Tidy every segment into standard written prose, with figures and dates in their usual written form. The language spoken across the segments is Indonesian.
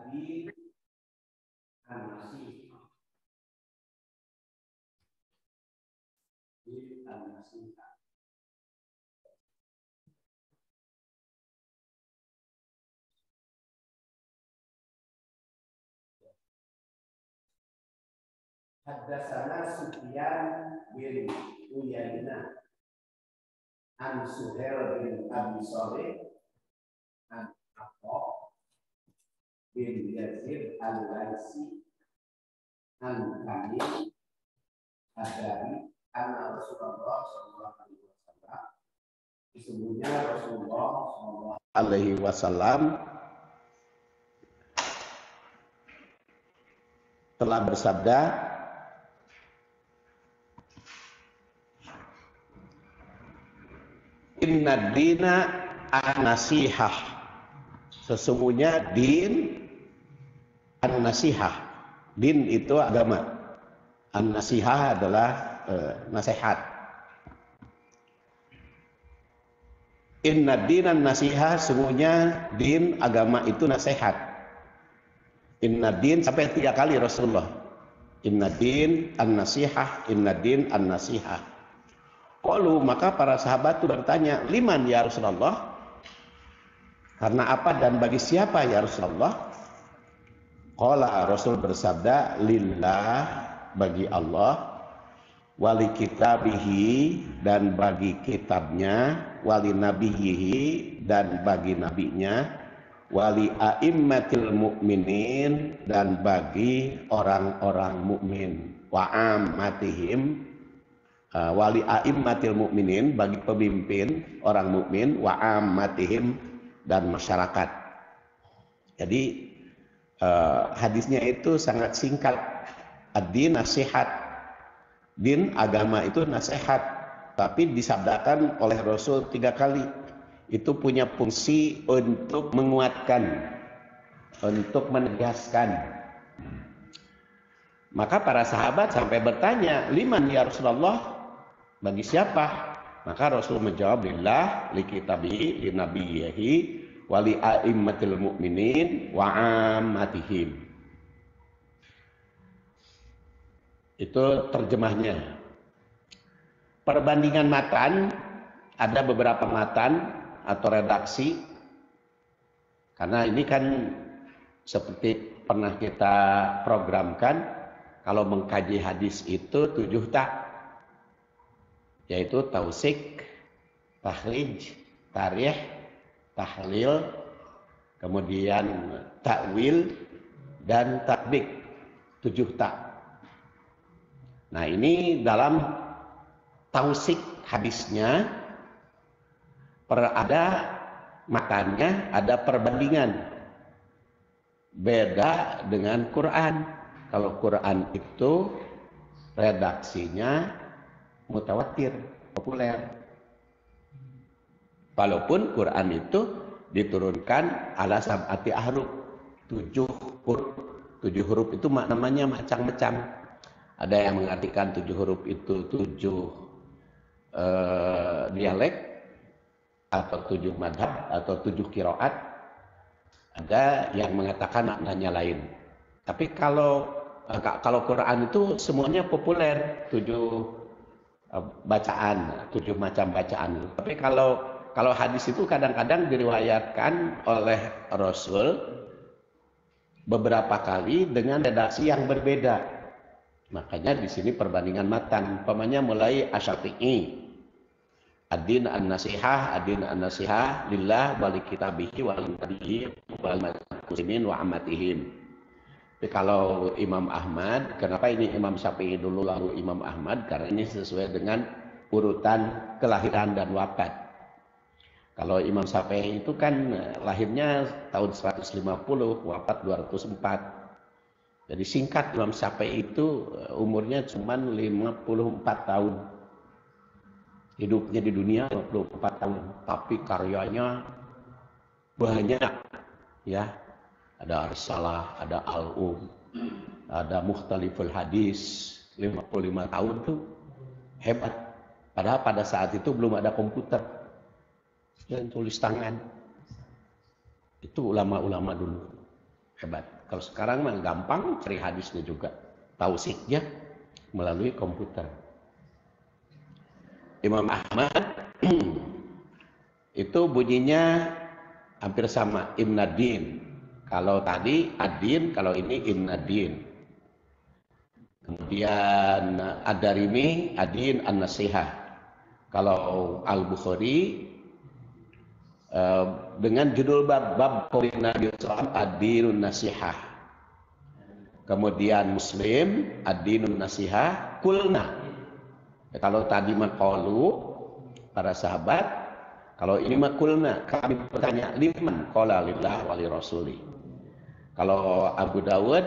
Ad-din an-nasihah. An-nasihah. Haddatsana Sufyan bin Uyainah an Suhail bin Abi Shalih an Atha bin Yazid al-Laisi an Kamil Adari anna Rasulullah sallallahu alaihi wasallam, sesungguhnya Rasulullah sallallahu alaihi wasallam telah bersabda, inna dina an-nasihah, sesungguhnya din an-nasihah. Din itu agama, an-nasihah adalah nasihat. Inna din an-nasihah, sesungguhnya din agama itu nasihat. Inna din sampai 3 kali Rasulullah. Inna din an-nasihah, inna din an-nasihah. Qalu, maka para sahabat itu bertanya, liman ya Rasulullah? Karena apa dan bagi siapa ya Rasulullah? Qala, Rasul bersabda, lillah, bagi Allah, wali kitabihi, dan bagi kitabnya, wali nabiyihi, dan bagi nabinya, wali a'immatil mu'minin, dan bagi orang-orang mukmin, wa ammatihim, wali a'immatil mu'minin, bagi pemimpin orang mukmin, wa ammatihim, dan masyarakat. Jadi hadisnya itu sangat singkat. Ad-din nasihat, din agama itu nasihat, tapi disabdakan oleh Rasul 3 kali. Itu punya fungsi untuk menguatkan, untuk menegaskan. Maka para sahabat sampai bertanya, liman ya Rasulullah? Bagi siapa? Maka Rasul menjawab, lillah, li kitabihi, li nabiyyihi, wa li a'immatil mu'minin, wa ammatihim. Itu terjemahnya. Perbandingan matan, ada beberapa matan atau redaksi. Karena ini kan seperti pernah kita programkan, kalau mengkaji hadis itu 7 tak. Yaitu tausik, tahrij, tarikh, tahlil, kemudian takwil, dan tatbik. 7 tak. Nah, ini dalam tausik hadisnya ada matanya, ada perbandingan. Beda dengan Quran. Kalau Quran itu redaksinya mutawatir, populer. Walaupun Quran itu diturunkan ala sab'ati ahruf, 7 huruf. 7 huruf itu namanya macam-macam. Ada yang mengartikan 7 huruf itu 7 dialek, atau 7 madhab, atau 7 qiraat. Ada yang mengatakan maknanya lain. Tapi kalau Quran itu semuanya populer, 7 bacaan, 7 macam bacaan. Tapi kalau hadis itu kadang-kadang diriwayatkan oleh Rasul beberapa kali dengan redaksi yang berbeda. Makanya di sini perbandingan matan. Umpamanya mulai Asy-Syafi'i, ad-din an-nasihah, ad-din an-nasihah lillah wali kitabihi wal nabiyyi wal muslimin wa ammatihim. Tapi kalau Imam Ahmad, kenapa ini Imam Syafi'i dulu lalu Imam Ahmad? Karena ini sesuai dengan urutan kelahiran dan wafat. Kalau Imam Syafi'i itu kan lahirnya tahun 150, wafat 204. Jadi singkat, Imam Syafi'i itu umurnya cuma 54 tahun. Hidupnya di dunia 54 tahun, tapi karyanya banyak, ya. Ada Arsalah, ada Al-Um, ada Mukhtaliful Hadis, 55 tahun tuh hebat. Padahal pada saat itu belum ada komputer dan tulis tangan. Itu ulama-ulama dulu. Hebat. Kalau sekarang mah gampang cari hadisnya juga. Tausiknya melalui komputer. Imam Ahmad itu bunyinya hampir sama, Imnadin. Kalau tadi Adin, kalau ini Imnadin. Kemudian Ad-Darimi, Adin An-Nasihah. Kalau Al-Bukhari dengan judul bab Qaulin Nabi SAW, Ad-Dinun Nasihah. Kemudian Muslim, Ad-Dinun Nasihah, Kulna. Kalau tadi maqalu para sahabat, kalau ini makulna, kami bertanya liman, qala lillah wali rasuli. Kalau Abu Dawud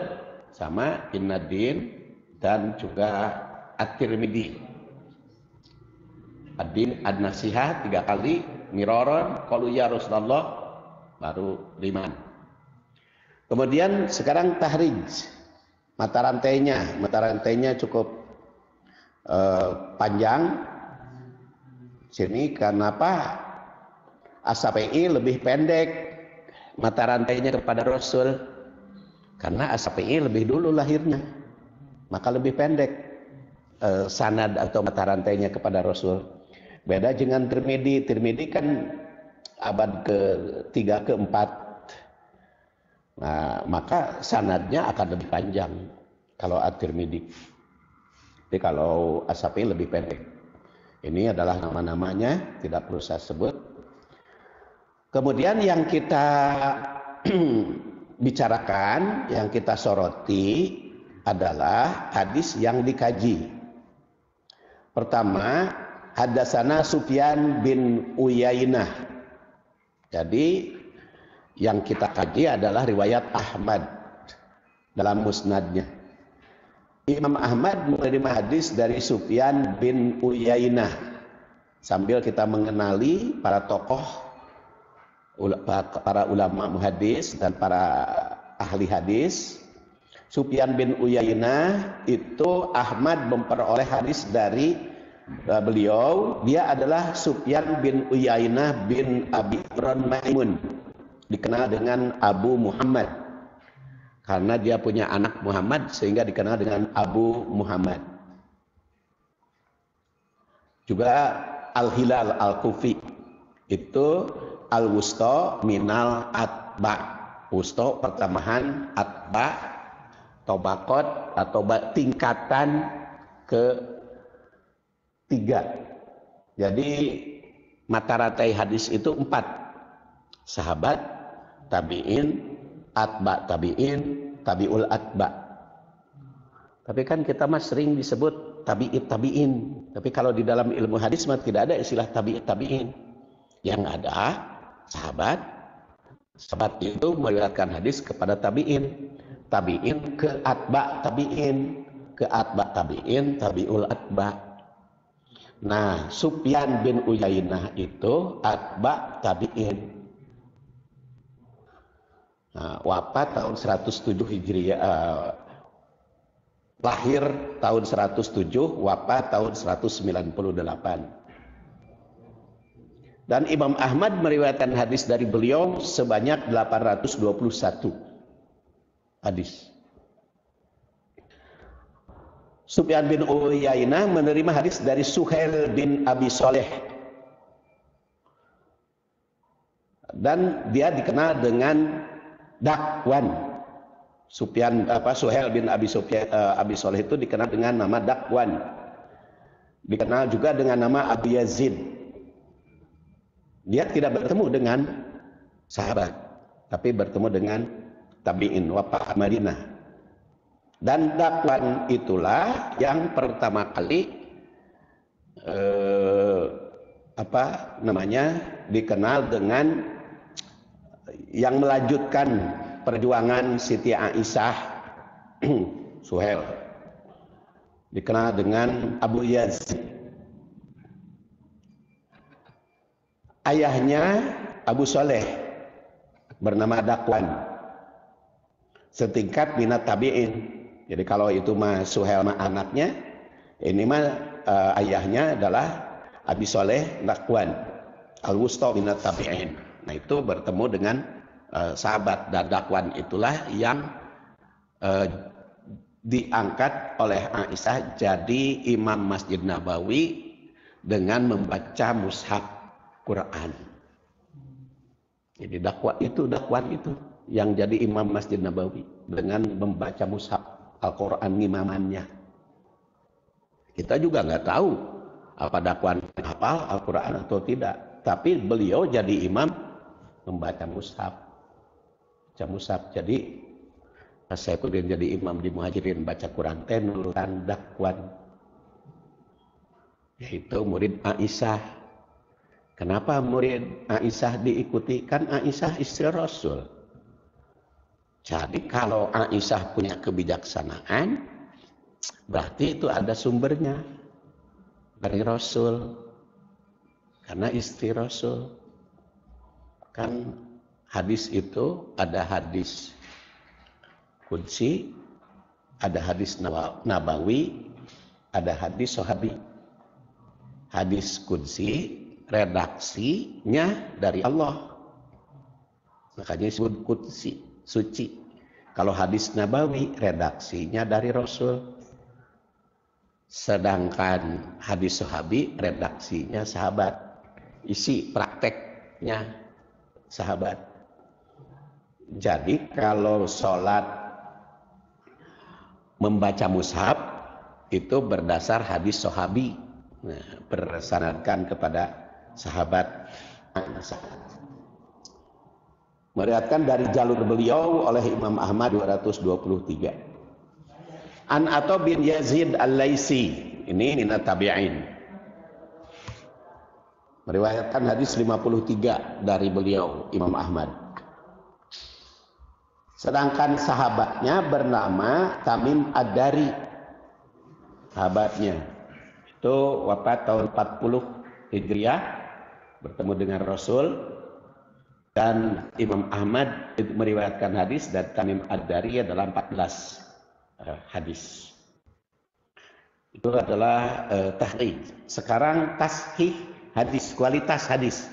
sama Innadin dan juga At-Tirmidzi. Ad-Din Ad-Nasihah 3 kali, miraron, qalu ya Rasulullah, baru liman. Kemudian sekarang tahrij. Mata rantainya cukup panjang. Sini kenapa As-Syafi'i lebih pendek mata rantainya kepada Rasul? Karena As-Syafi'i lebih dulu lahirnya, maka lebih pendek sanad atau mata rantainya kepada Rasul. Beda dengan Tirmidzi. Tirmidzi kan abad ke-3 ke-4. Nah, maka sanadnya akan lebih panjang kalau At-Tirmidzi. Tapi kalau As-Syafi'i lebih pendek. Ini adalah nama-namanya, tidak perlu saya sebut. Kemudian yang kita bicarakan, yang kita soroti adalah hadis yang dikaji. Pertama, hadatsana Sufyan bin Uyainah. Jadi yang kita kaji adalah riwayat Ahmad dalam musnadnya. Imam Ahmad menerima hadis dari Sufyan bin Uyainah. Sambil kita mengenali para tokoh, para ulama hadis dan para ahli hadis. Sufyan bin Uyainah itu Ahmad memperoleh hadis dari beliau. Dia adalah Sufyan bin Uyainah bin Abi Imran Maimun, dikenal dengan Abu Muhammad. Karena dia punya anak Muhammad sehingga dikenal dengan Abu Muhammad. Juga Al-Hilal Al-Kufi itu Al-Wusta minal Atba. Wusta pertamahan, Atba Tobakot atau tingkatan ke-3. Jadi mata rantai hadis itu 4. Sahabat, tabi'in, atba tabi'in, tabi'ul atba. Tapi kan kita mas sering disebut tabi'it tabi'in. Tapi kalau di dalam ilmu hadis mah tidak ada istilah tabi'it tabi'in. Yang ada sahabat. Sahabat itu meriwayatkan hadis kepada tabi'in. Tabi'in ke atba tabi'in, ke atba tabi'in, tabi'ul atba. Nah, Sufyan bin Uyainah itu atba tabi'in. Nah, wafat tahun 107 Hijriah, lahir tahun 107, wafat tahun 198. Dan Imam Ahmad meriwayatkan hadis dari beliau sebanyak 821 hadis. Sufyan bin Uyainah menerima hadis dari Suhail bin Abi Saleh. Dan dia dikenal dengan Dakwan. Suhail bin Abi Saleh itu dikenal dengan nama Dakwan. Dikenal juga dengan nama Abu Yazid. Dia tidak bertemu dengan sahabat, tapi bertemu dengan tabi'in, wafat Madinah. Dan Dakwan itulah yang pertama kali dikenal dengan yang melanjutkan perjuangan Siti Aisyah. Suhail dikenal dengan Abu Yazid. Ayahnya Abu Saleh bernama Dakwan, setingkat minat tabi'in. Jadi kalau itu mah Suhail mah anaknya, ini mah ayahnya adalah Abi Saleh Dakwan, al-wusta minat tabi'in. Nah itu bertemu dengan sahabat dan Dakwan itulah yang diangkat oleh Aisyah jadi imam Masjid Nabawi dengan membaca mushaf Quran. Jadi Dakwan itu yang jadi imam Masjid Nabawi dengan membaca mushaf Al-Quran imamannya. Kita juga nggak tahu apa Dakwan hafal Al-Quran atau tidak, tapi beliau jadi imam membaca mushaf. Baca mushaf. Jadi saya kemudian jadi imam di Muhajirin baca Quran nurutan Dakwan, yaitu murid Aisyah. Kenapa murid Aisyah diikuti? Kan Aisyah istri Rasul. Jadi kalau Aisyah punya kebijaksanaan, berarti itu ada sumbernya dari Rasul. Karena istri Rasul. Kan hadis itu ada hadis qudsi, ada hadis nabawi, ada hadis sahabi. Hadis qudsi redaksinya dari Allah, makanya disebut qudsi, suci. Kalau hadis nabawi redaksinya dari Rasul, sedangkan hadis sahabi redaksinya sahabat, isi prakteknya sahabat. Jadi kalau sholat membaca mushaf itu berdasar hadis sahabi, bersanadkan kepada sahabat Aisyah. Meriwayatkan dari jalur beliau oleh Imam Ahmad 223. An Atha bin Yazid Al-Laisi, ini minat tabi'in. Meriwayatkan hadis 53 dari beliau Imam Ahmad. Sedangkan sahabatnya bernama Tamim Ad-Dari. Sahabatnya itu wafat tahun 40 Hijriah, bertemu dengan Rasul, dan Imam Ahmad meriwayatkan hadis dan Tamim Ad-Dari adalah 14 hadis. Itu adalah tahrij. Sekarang tashih hadis, kualitas hadis.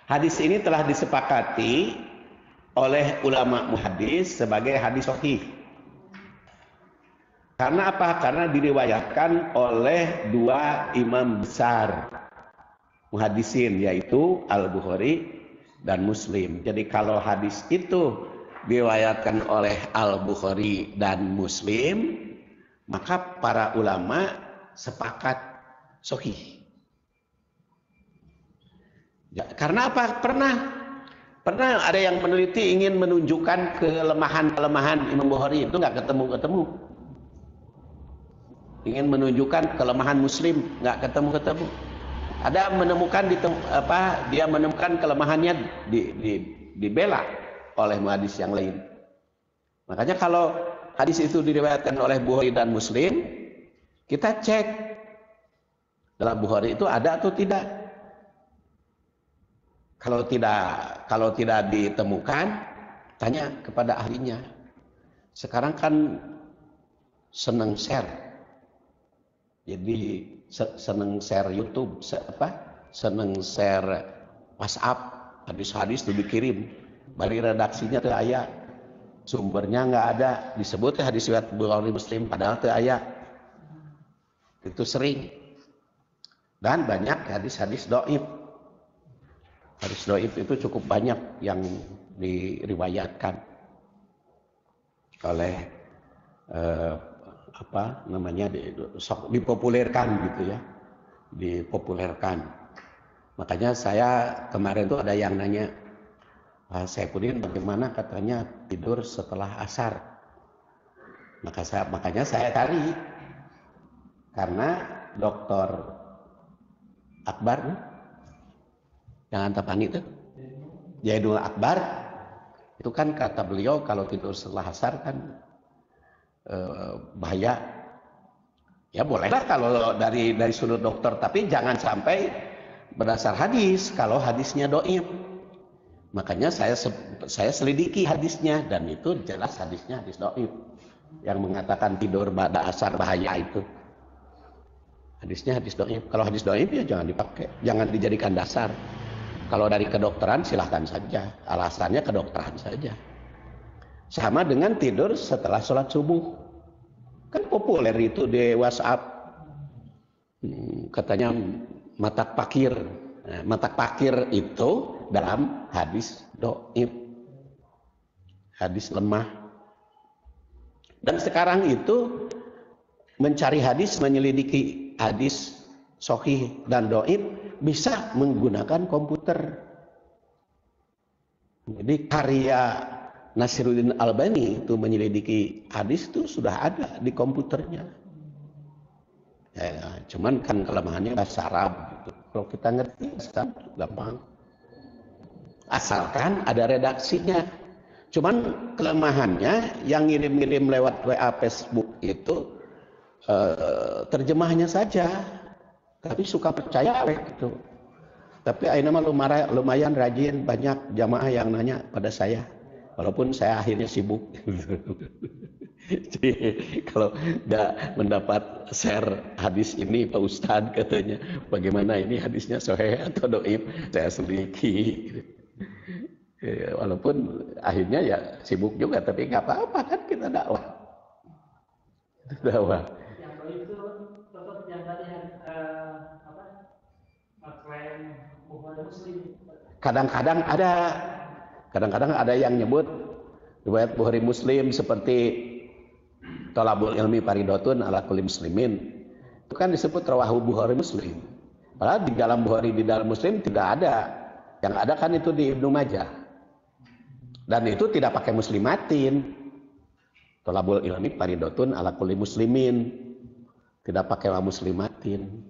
Hadis ini telah disepakati oleh ulama muhadis sebagai hadis sahih. Karena apa? Karena diriwayatkan oleh dua imam besar muhadisin, yaitu Al-Bukhari dan Muslim. Jadi kalau hadis itu diriwayatkan oleh Al-Bukhari dan Muslim, maka para ulama sepakat sahih. Ya, karena apa? Pernah ada yang meneliti ingin menunjukkan kelemahan-kelemahan Imam Bukhari, itu nggak ketemu-ketemu. Ingin menunjukkan kelemahan Muslim, nggak ketemu-ketemu. Ada menemukan dia menemukan kelemahannya dibela oleh hadis yang lain. Makanya kalau hadis itu diriwayatkan oleh Bukhari dan Muslim, kita cek dalam Bukhari itu ada atau tidak. Kalau tidak ditemukan, tanya kepada ahlinya. Sekarang kan seneng share. Jadi seneng share YouTube, seneng share WhatsApp, hadis-hadis itu dikirim. Dari redaksinya teu aya, sumbernya nggak ada, disebut hadis riwayat Bukhari Muslim, padahal teu aya. Itu sering. Dan banyak hadis-hadis dhaif. Hadis dhaif itu cukup banyak yang diriwayatkan oleh dipopulerkan gitu ya, dipopulerkan. Makanya saya kemarin tuh ada yang nanya, Saifuddin bagaimana katanya tidur setelah asar. Makanya saya cari, karena Dokter Akbar yang Antapani itu, Jaidul Akbar, itu kan kata beliau kalau tidur setelah asar kan bahaya. Ya bolehlah kalau dari sudut dokter, tapi jangan sampai berdasar hadis kalau hadisnya dhaif. Makanya saya selidiki hadisnya, dan itu jelas hadisnya hadis dhaif yang mengatakan tidur pada asar bahaya itu. Hadisnya hadis dhaif. Kalau hadis dhaif ya jangan dipakai, jangan dijadikan dasar. Kalau dari kedokteran silahkan saja, alasannya kedokteran saja. Sama dengan tidur setelah sholat subuh. Kan populer itu di WhatsApp. Katanya matak pakir. Nah, matak pakir itu dalam hadis dhaif. Hadis lemah. Dan sekarang itu mencari hadis, menyelidiki hadis sahih dan dhaif bisa menggunakan komputer. Jadi karya Nasiruddin Albani itu menyelidiki hadis itu sudah ada di komputernya. Ya, cuman kan kelemahannya bahasa Arab gitu. Kalau kita ngerti gampang. Asalkan ada redaksinya. Cuman kelemahannya yang ngirim-ngirim lewat WA Facebook itu terjemahnya saja. Tapi suka percaya gitu. Tapi akhirnya lumayan rajin, banyak jamaah yang nanya pada saya. Walaupun saya akhirnya sibuk. Jadi kalau nggak mendapat share hadis ini Pak Ustadz katanya, bagaimana ini hadisnya sahih atau dhaif, saya selidiki. Walaupun akhirnya ya sibuk juga, tapi nggak apa-apa kan kita dakwah. Dakwah. Kadang-kadang ada yang nyebut riwayat Bukhari Muslim seperti Thalabul ilmi faridotun ala kulli muslimin. Itu kan disebut rawahu Bukhari Muslim. Padahal di dalam Bukhari, di dalam Muslim tidak ada. Yang ada kan itu di Ibnu Majah. Dan itu tidak pakai muslimatin. Thalabul ilmi faridotun ala kulli muslimin. Tidak pakai wa muslimatin.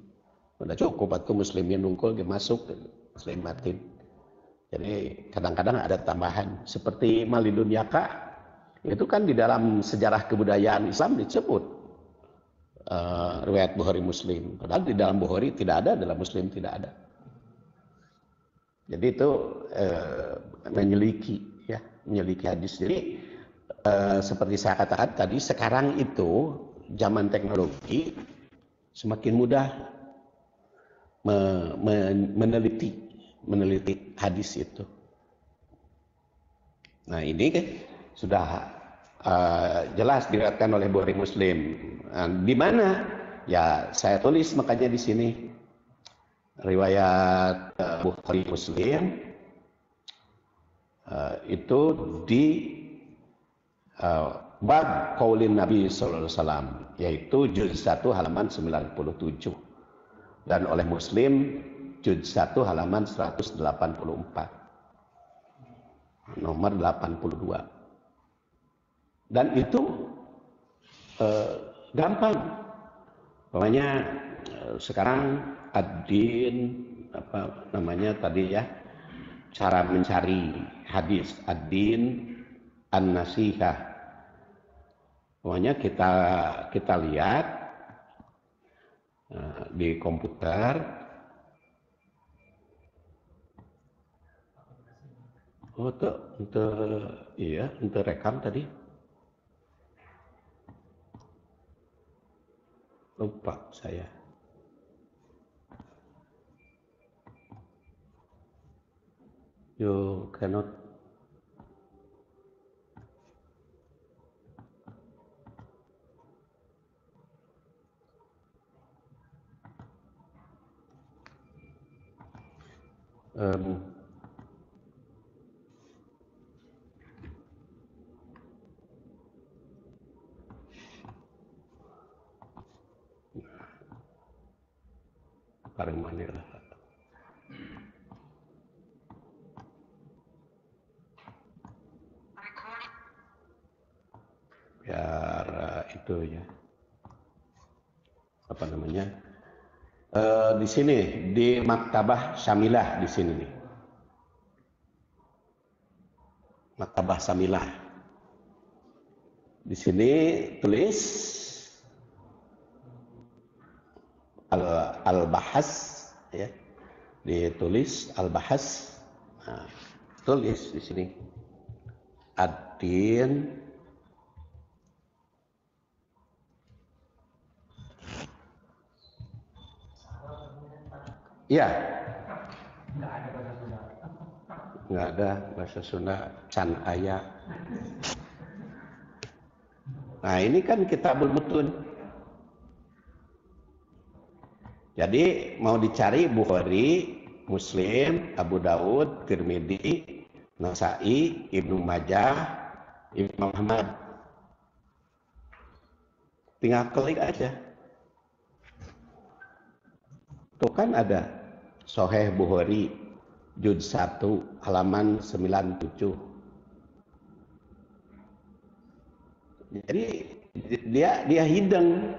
Udah cukup atau muslimin nungkul dia masuk muslimatin. Jadi kadang-kadang ada tambahan seperti Malidun Yaka itu kan di dalam sejarah kebudayaan Islam disebut riwayat Bukhari Muslim. Padahal di dalam Bukhari tidak ada, dalam Muslim tidak ada. Jadi itu menyelidiki hadis. Jadi seperti saya katakan tadi, sekarang itu zaman teknologi semakin mudah meneliti hadis itu. Nah ini kan sudah jelas diriwayatkan oleh Bukhari Muslim. Nah, di mana? Ya saya tulis makanya di sini riwayat Bukhari Muslim itu di bab qaulin Nabi sallallahu alaihi wasallam, yaitu juz 1 halaman 97 dan oleh Muslim juz 1 halaman 184 nomor 82. Dan itu gampang. Pokoknya sekarang ad-din apa namanya tadi ya, cara mencari hadis ad-din an-nasihah. Pokoknya kita lihat di komputer. Oh, untuk rekam tadi. Lupa saya. You cannot. Paling mana lah. Biar itu ya. Apa namanya? Di sini di Maktabah Syamilah di sini nih. Maktabah Syamilah. Di sini tulis Al-Bahas ya. Ditulis Al-Bahas. Nah, tulis di sini ad-din ya. nggak ada bahasa Sunda can aya. Nah ini kan kitabul mutun. Jadi mau dicari Bukhari, Muslim, Abu Daud, Tirmidzi, Nasai, Ibnu Majah, Imam Ahmad. Tinggal klik aja. Tuh kan ada Sahih Bukhari juz 1 halaman 97. Jadi dia hideng.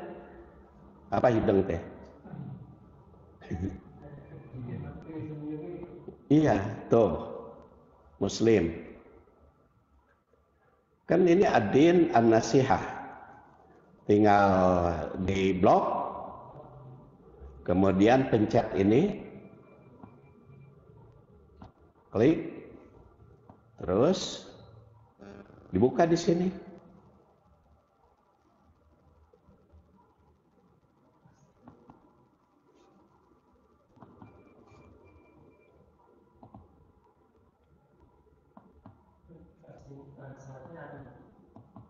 Apa hideng teh? Iya, tuh. Muslim. Kan ini ad-din an-nasihah. Tinggal di blok. Kemudian pencet ini. Klik. Terus dibuka di sini.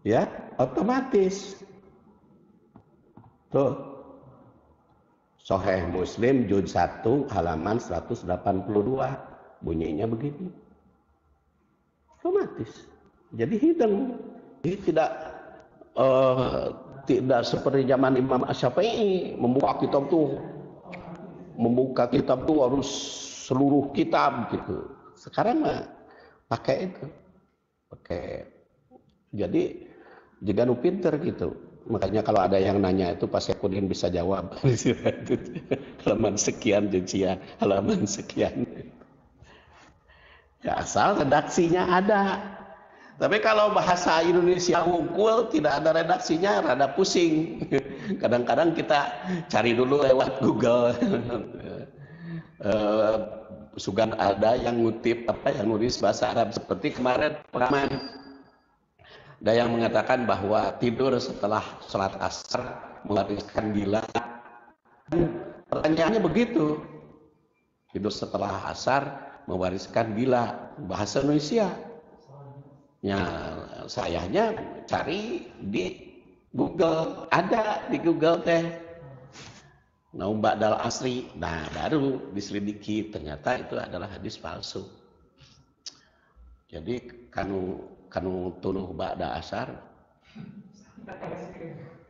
Ya, otomatis. Tuh. Sahih Muslim juz 1 halaman 182. Bunyinya begini. Otomatis. Jadi hidung. Jadi tidak seperti zaman Imam Asy-Syafi'i membuka kitab tuh harus seluruh kitab gitu. Sekarang mah pakai itu. Jadi juga nu pinter gitu. Makanya kalau ada yang nanya itu Pak Syaikuddin bisa jawab. Halaman sekian jencia, halaman sekian. Ya asal redaksinya ada. Tapi kalau bahasa Indonesia wungkul tidak ada redaksinya, rada pusing. Kadang-kadang kita cari dulu lewat Google. Sugan ada yang ngutip yang nulis bahasa Arab seperti kemarin pengalaman. Ada yang mengatakan bahwa tidur setelah sholat asar mewariskan gila. Pertanyaannya begitu. Tidur setelah asar mewariskan gila. Bahasa Indonesia. Ya, sayanya cari di Google. Ada di Google teh. Naum ba'dal asri. Nah, baru diselidiki. Ternyata itu adalah hadis palsu. Jadi kanu tunuh ba'da asar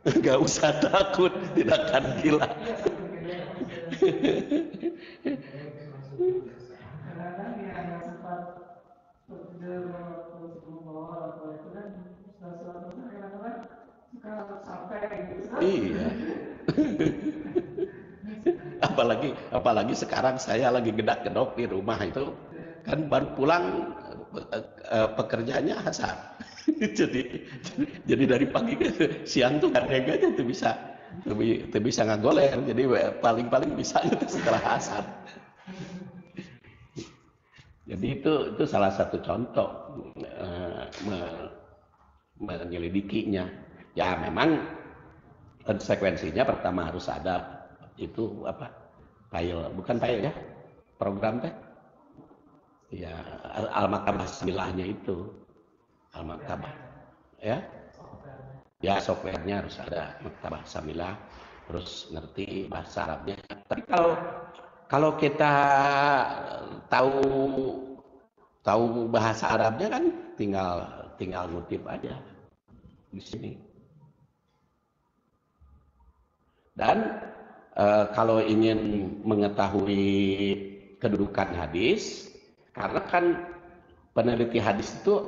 nggak usah takut, tidak akan gila. Iya. apalagi sekarang saya lagi gedak-gedok di rumah itu kan baru pulang pekerjaannya asar. jadi dari pagi ke siang tuh kadang-kadang aja tuh bisa ngagoler. Jadi paling bisa itu setelah asar. Jadi itu salah satu contoh menyelidikinya. Ya memang konsekuensinya pertama harus ada itu bukan file ya, program teh. Ya, Al-Maktabah Samilahnya itu. Al-Maktabah. Ya. Ya, softwarenya harus ada Maktabah Samilah, terus ngerti bahasa Arabnya. Tapi kalau kita tahu bahasa Arabnya kan tinggal ngutip aja di sini. Dan kalau ingin mengetahui kedudukan hadis, karena kan peneliti hadis itu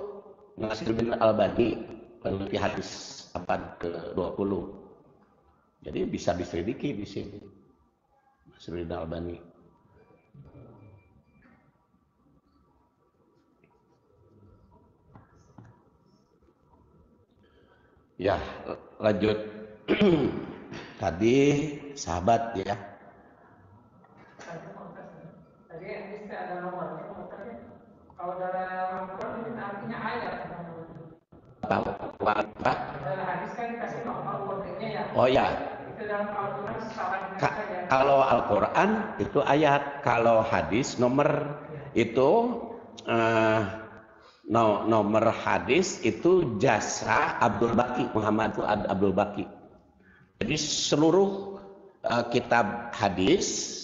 Nasir bin Albani, peneliti hadis abad ke-20. Jadi bisa diselidiki di sini. Nasir bin Albani. Ya, lanjut. Tadi sahabat ya. Tadi bisa ada nomornya. Kalau dalam Al-Quran ini artinya ayat. Apa? Dalam hadis kan dikasih nomor wordingnya ya. Oh ya. Itu dalam Al-Quran salah Kalau Al-Quran itu ayat, kalau hadis nomor itu nomor hadis itu jasa Abdul Baqi, Muhammad Fuad Abdul Baqi. Jadi seluruh kitab hadis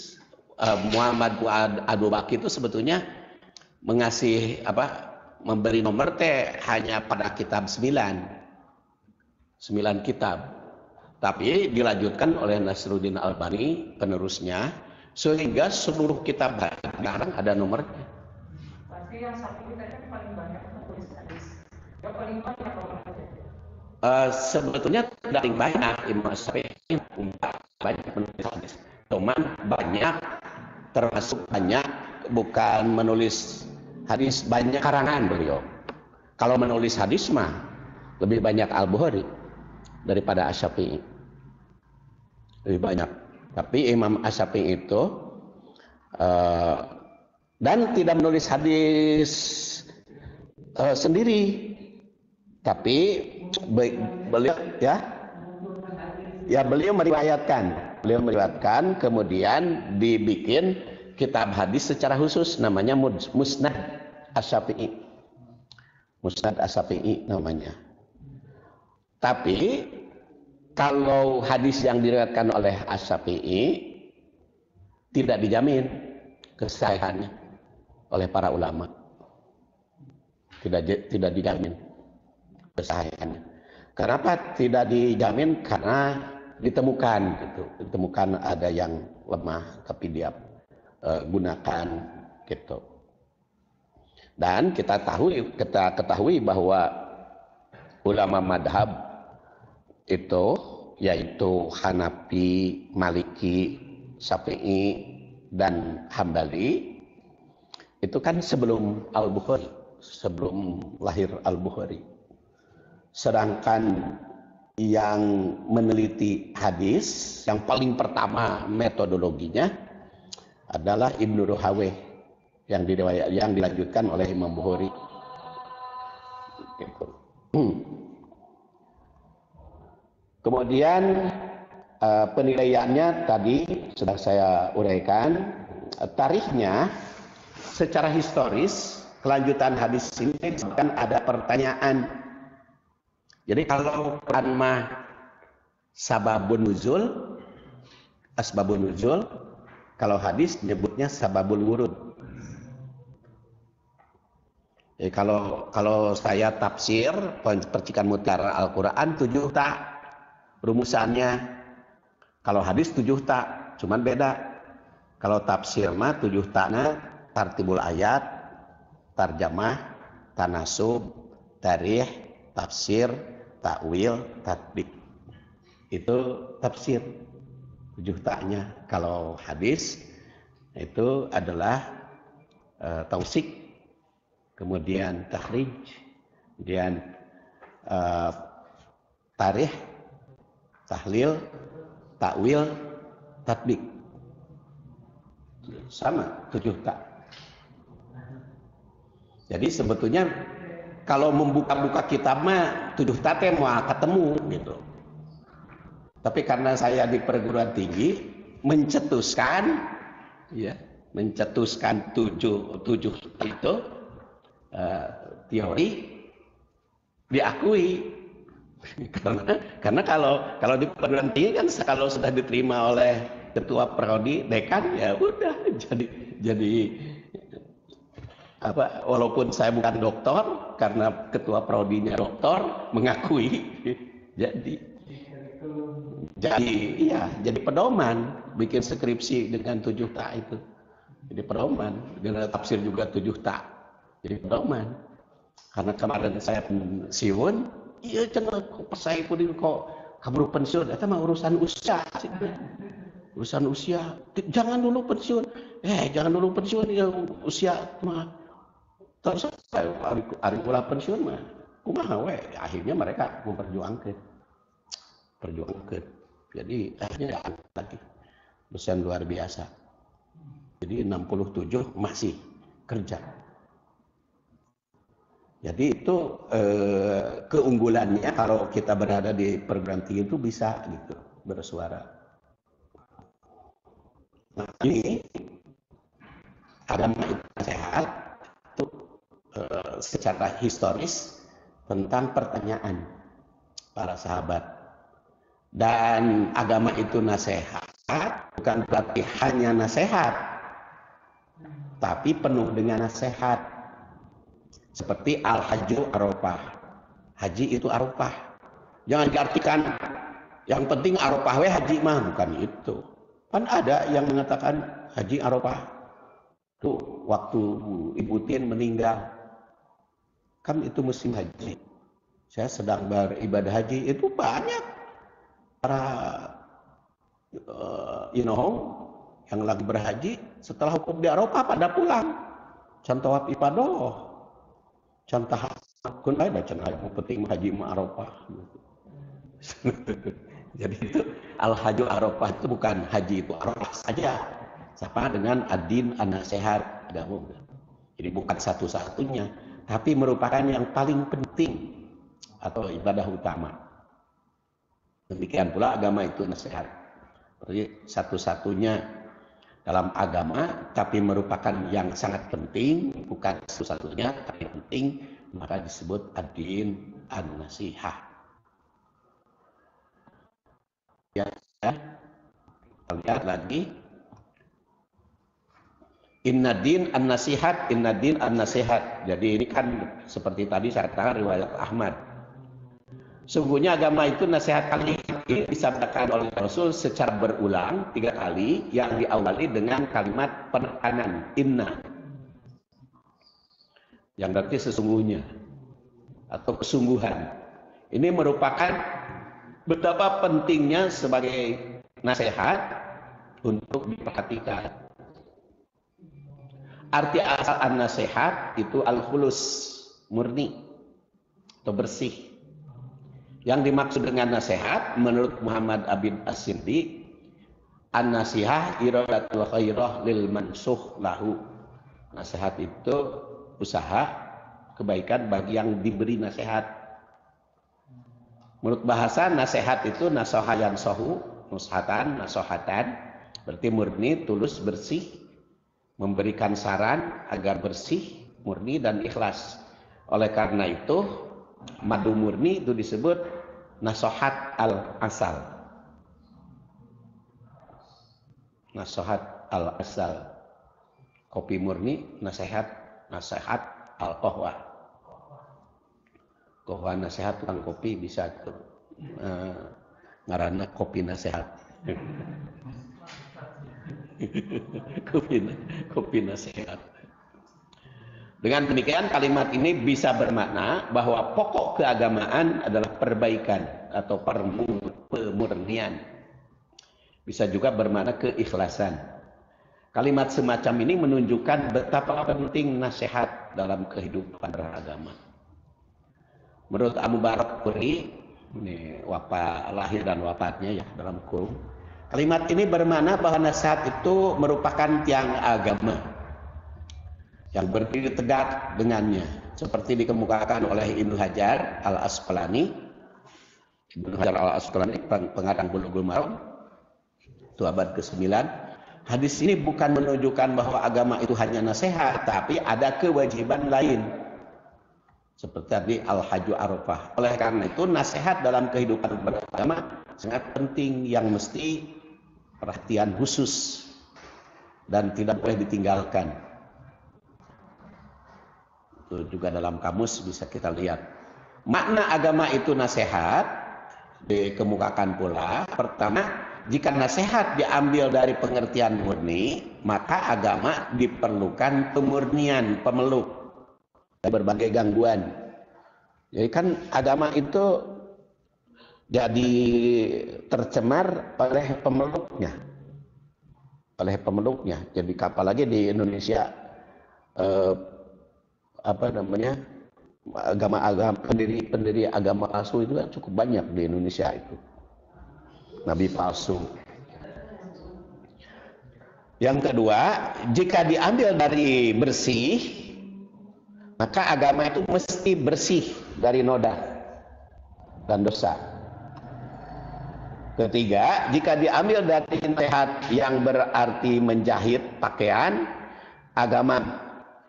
Muhammad Fuad Abdul Baqi itu sebetulnya memberi nomor hanya pada kitab 9 kitab. Tapi dilanjutkan oleh Nasruddin Albani penerusnya sehingga seluruh kitab sekarang ada nomornya. Pasti yang satu kita kan paling banyak tulis hadis. Yang paling banyak nomor hadis. Sebetulnya tidak paling banyak Imam Syafi'i banyak menulis hadis. Cuman banyak termasuk banyak bukan menulis hadis, banyak karangan beliau. Kalau menulis hadis mah lebih banyak Al-Bukhari daripada Asy-Syafi'i. Lebih banyak. Tapi Imam Asy-Syafi'i itu dan tidak menulis hadis sendiri. Tapi beliau meriwayatkan kemudian dibikin kitab hadis secara khusus namanya Musnad Asy-Syafi'i. Musnad Asy-Syafi'i namanya. Tapi kalau hadis yang diriwayatkan oleh Asy-Syafi'i tidak dijamin kesahihannya oleh para ulama. Tidak dijamin kesahihannya. Kenapa tidak dijamin? Karena ditemukan ada yang lemah tapi dia gunakan gitu. Dan kita ketahui bahwa ulama madhab itu yaitu Hanafi, Maliki, Syafi'i dan Hambali itu kan sebelum Al-Bukhari, sebelum lahir Al-Bukhari. Sedangkan yang meneliti hadis yang paling pertama metodologinya adalah Ibnu Ruhaweh yang dilanjutkan oleh Imam Bukhari. Gitu. Kemudian penilaiannya tadi sudah saya uraikan. Tarikhnya secara historis kelanjutan hadis ini kan ada pertanyaan. Jadi kalau Quran mah asbabun nuzul, kalau hadis nyebutnya sababul wurud. Jadi kalau saya tafsir percikan mutiara Al-Quran 7 tak rumusannya. Kalau hadis 7 tak, cuman beda. Kalau tafsir mah 7 takna tartibul ayat, tarjamah, tanasub, tarikh, tafsir, takwil, tatbik. Itu tafsir 7 taknya. Kalau hadis itu adalah tausik, kemudian takhrij, kemudian tarikh, tahlil, takwil, tatbik. Sama 7 tak. Jadi sebetulnya kalau membuka-buka kitab mah 7 tak mau ketemu gitu. Tapi karena saya di perguruan tinggi mencetuskan 7 itu teori diakui. Karena kalau di perguruan tinggi kan kalau sudah diterima oleh ketua prodi, dekan, ya udah jadi walaupun saya bukan doktor, karena ketua prodinya doktor mengakui, jadi pedoman bikin skripsi dengan 7 tak itu. Jadi pedoman, dengan tafsir juga 7 tak. Jadi pedoman. Karena kemarin saya pensiun, iya cenah saya pun kok kabur pensiun, itu mah urusan usia. Urusan usia, jangan dulu pensiun. Jangan dulu pensiun ya usia mah. Terus hari pula pensiun mah. Kumaha we? Akhirnya mereka memperjuangkan. Jadi akhirnya lagi. Dosen luar biasa. Jadi 67 masih kerja. Jadi itu keunggulannya kalau kita berada di perguruan tinggi itu bisa gitu bersuara. Nah, ini agama itu sehat itu secara historis tentang pertanyaan para sahabat. Dan agama itu nasihat, bukan berarti hanya nasihat, tapi penuh dengan nasihat. Seperti al-hajju Arafah. Haji itu Arafah. Jangan diartikan yang penting Arafah we haji mah, bukan itu. Kan ada yang mengatakan haji Arafah. Tuh waktu Ibu Tin meninggal, kan itu musim haji. Saya sedang beribadah haji, itu banyak para yang lagi berhaji setelah hukum di Arafah pada pulang. Contoh ibadah. Contoh kun ada cenah penting haji ma Arafah. Jadi itu al-hajju Arafah itu bukan haji itu Arafah saja. Sama dengan ad-din an-nasihat agama. Jadi bukan satu-satunya, tapi merupakan yang paling penting atau ibadah utama. Demikian pula agama itu nasihat. Jadi satu-satunya dalam agama, tapi merupakan yang sangat penting, bukan satu-satunya, tapi penting, maka disebut ad-din an-nasihah. Ya, kita lihat lagi. Inna din an-nasihat, inna din an-nasihat. Jadi ini kan seperti tadi saya katakan riwayat Ahmad. Sungguhnya agama itu nasihat kali ini disabdakan oleh Rasul secara berulang 3 kali yang diawali dengan kalimat penekanan inna. Yang berarti sesungguhnya atau kesungguhan. Ini merupakan betapa pentingnya sebagai nasihat untuk diperhatikan. Arti asal an-nasihat itu al-khulus, murni atau bersih. Yang dimaksud dengan nasihat menurut Muhammad Abid As-Siddiq, an-nasihah iradatul khairah lil mansuh lahu. Nasihat itu usaha kebaikan bagi yang diberi nasihat. Menurut bahasa nasihat itu nasoha yang sohu, nushatan, nasohatan, berarti murni, tulus, bersih, memberikan saran agar bersih, murni dan ikhlas. Oleh karena itu madu murni itu disebut nasohat al-asal. Nasohat al-asal. Kopi murni, nasihat al-qahwah. Qahwah nasihat tukang kopi bisa tuh. Ngaranna kopi nasihat. kopi nasihat. Dengan demikian kalimat ini bisa bermakna bahwa pokok keagamaan adalah perbaikan atau pemurnian. Bisa juga bermakna keikhlasan. Kalimat semacam ini menunjukkan betapa penting nasihat dalam kehidupan beragama. Menurut Abu Barak Quri, ini lahir dan wafatnya ya dalam kurung. Kalimat ini bermakna bahwa nasihat itu merupakan tiang agama yang berdiri tegak dengannya, seperti dikemukakan oleh Ibnu Hajar al-Asqalani. Ibnu Hajar al-Asqalani pengarang Bulughul Maram itu abad ke-9. Hadis ini bukan menunjukkan bahwa agama itu hanya nasihat, tapi ada kewajiban lain seperti tadi al-hajju Arafah. Oleh karena itu nasihat dalam kehidupan beragama sangat penting yang mesti perhatian khusus dan tidak boleh ditinggalkan. Itu juga dalam kamus bisa kita lihat. Makna agama itu nasihat dikemukakan pula. Pertama, jika nasihat diambil dari pengertian murni, maka agama diperlukan pemurnian, pemeluk dari berbagai gangguan. Jadi kan agama itu jadi tercemar oleh pemeluknya. Jadi apalagi di Indonesia agama-agama pendiri agama palsu itu kan cukup banyak di Indonesia itu. Nabi palsu. Yang kedua, jika diambil dari bersih, maka agama itu mesti bersih dari noda dan dosa. Ketiga, jika diambil dari nasihat yang berarti menjahit pakaian, agama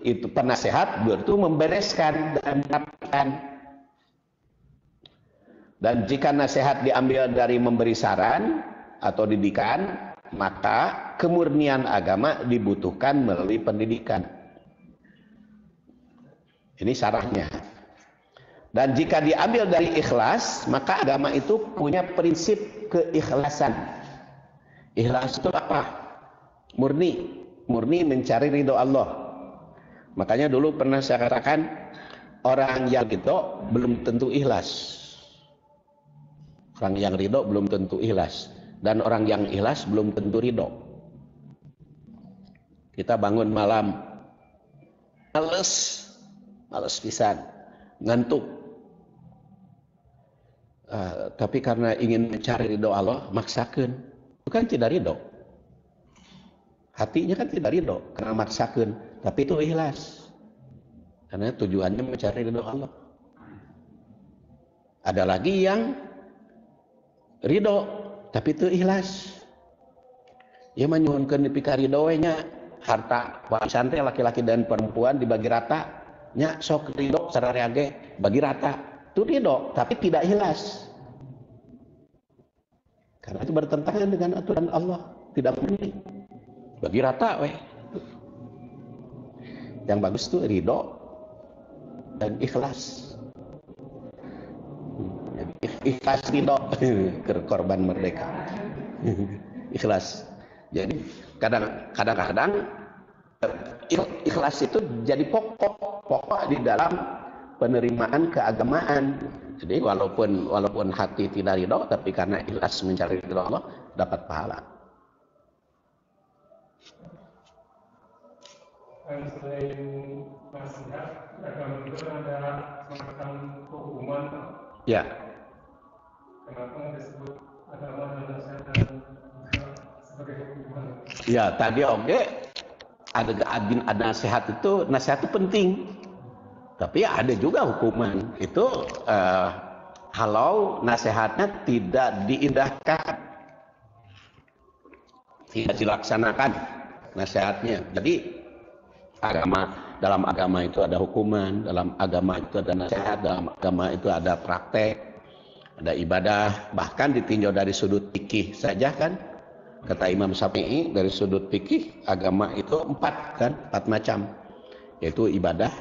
itu penasehat itu membereskan dan mendapatkan. Dan jika nasihat diambil dari memberi saran atau didikan, maka kemurnian agama dibutuhkan melalui pendidikan. Ini syarahnya. Dan jika diambil dari ikhlas, maka agama itu punya prinsip keikhlasan. Ikhlas itu apa? Murni. Murni mencari ridho Allah. Makanya dulu pernah saya katakan, orang yang ridho belum tentu ikhlas. Orang yang ridho belum tentu ikhlas. Dan orang yang ikhlas belum tentu ridho. Kita bangun malam, males pisan, ngantuk. Tapi karena ingin mencari ridho Allah, maksakan. Itu kan tidak ridho. Hatinya kan tidak ridho, karena maksakan. Tapi itu ikhlas. Karena tujuannya mencari ridho Allah. Ada lagi yang ridho, tapi itu ikhlas. Ia menyuhunkan di pikari doanya harta warisan teh laki-laki dan perempuan dibagi rata. Nya sok ridho sararea bagi rata. Itu ridho, tapi tidak ikhlas. Karena itu bertentangan dengan aturan Allah, tidak murni. Bagi rata weh. Yang bagus itu ridho dan ikhlas. Ikhlas ridho korban merdeka. Ikhlas. Jadi kadang-kadang ikhlas itu jadi pokok di dalam penerimaan keagamaan. Jadi walaupun hati tidak ridho, tapi karena ikhlas mencari ridho Allah, dapat pahala. Dan selain nasihat, agama itu ada semacam hukuman. Ya. Kenapa disebut agama dan nasihat dan sebagai hukuman? Ya, tadi oke. Ada nasihat itu penting. Tapi ada juga hukuman. Itu kalau nasihatnya tidak diindahkan, tidak dilaksanakan nasihatnya. Jadi dalam agama itu ada hukuman, dalam agama itu ada nasihat, dalam agama itu ada praktek, ada ibadah, bahkan ditinjau dari sudut fikih saja kan. Kata Imam Syafi'i, dari sudut fikih agama itu 4 macam, yaitu ibadah,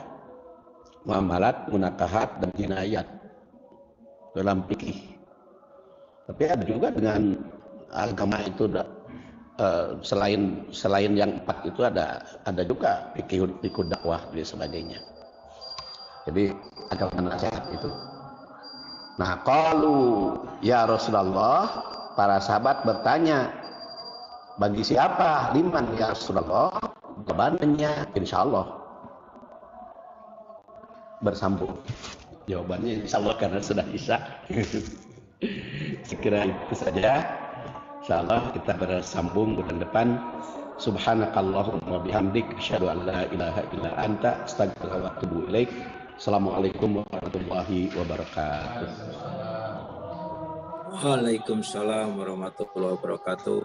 muamalat, munakahat, dan jinayat dalam fikih. Tapi ada juga dengan agama itu selain yang 4 itu ada juga fikih dakwah dan sebagainya. Jadi agama nasihat itu. Nah, qalu ya Rasulullah, para sahabat bertanya, bagi siapa? Liman ya Rasulullah? Jawabannya insyaallah. Bersambung. Jawabannya insyaallah karena sudah isya. Sekira itu saja. Insyaallah kita bersambung bulan depan. Subhanakallahumma bihamdik asyhadu an la ilaha illa anta astaghfiruka wa atubu ilaik. Assalamualaikum warahmatullahi wabarakatuh. Waalaikumsalam warahmatullahi wabarakatuh.